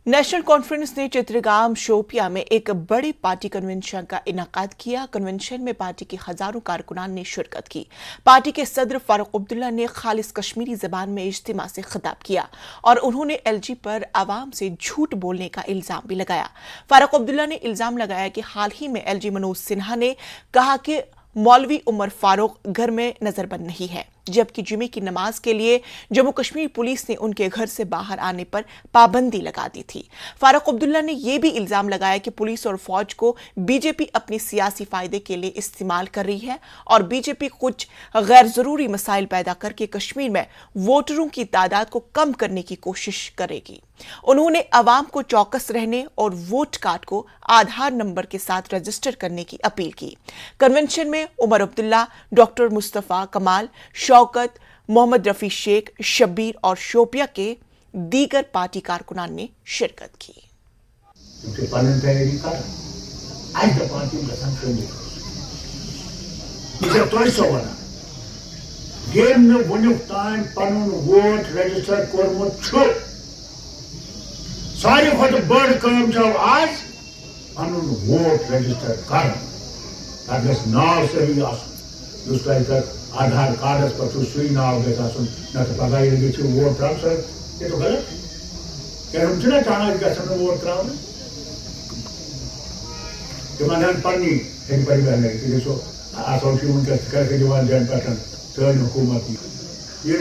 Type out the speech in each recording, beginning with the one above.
National conference ने चित्रगाम शोपिया में एक बड़ी पार्टी कन्वेंशन का इनेकाद किया। कन्वेंशन में पार्टी के हजारों कारकुनान ने शिरकत की। पार्टी के सदर फारूक अब्दुल्ला ने खालिस कश्मीरी जबान में इज्तिमा से खिताब किया और उन्होंने एलजी पर आवाम से झूठ बोलने का इल्जाम भी लगाया। फारूक अब्दुल्ला ने इल्जाम लगाया कि हाल ही में एलजी मनोज सिन्हा ने कहा कि मौलवी उमर फारूक घर में नजरबंद नहीं है, जबकि जुमे की नमाज के लिए जम्मू कश्मीर पुलिस ने उनके घर से बाहर आने पर पाबंदी लगा दी थी। फारूक अब्दुल्ला ने यह भी इल्जाम लगाया कि पुलिस और फौज को बीजेपी अपनी सियासी फायदे के लिए इस्तेमाल कर रही है और बीजेपी कुछ गैर जरूरी मसाइल पैदा करके कश्मीर में वोटरों की तादाद को कम करने की कोशिश करेगी। उन्होंने अवाम को चौकस रहने और वोट कार्ड को आधार नंबर के साथ रजिस्टर करने की अपील की। कन्वेंशन में उमर अब्दुल्ला, डॉक्टर मुस्तफा कमाल, शौकत, मोहम्मद रफी शेख, शब्बीर और शोपिया के दीगर पार्टी कारकुनान ने शिरकत की। सारे खुद बड़ काम आज पनुन वोट रजिस्टर कर नाव सही आधार कार्ड पर सुई नाव न तो पता ही वोट त्रा सर ये तो गलत क्या हम चाहना वोट त्रा जमान पन्नी परिवार करके जवान जन पठन सर हुकूमत ये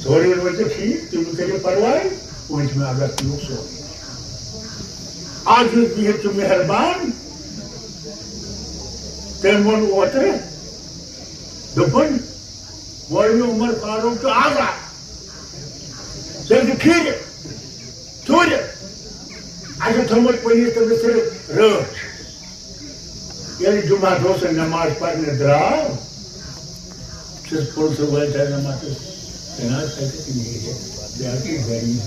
सोरे ठीक तुम करिए परवाह में अगस्त आज भी मेहरबान तेमन ओतरे दुपन मौलवी उमर फारूक तो आगा जल्दी खीर सूर्य आज थमत पुलिस तो सिर्फ रोज यानी जुमा रोज नमाज पढ़ने द्राव सिर्फ पुलिस वाले नमाज तैनात करके नहीं है बाकी गरी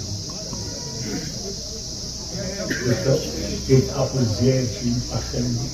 एक आप जेल की पास करेंगे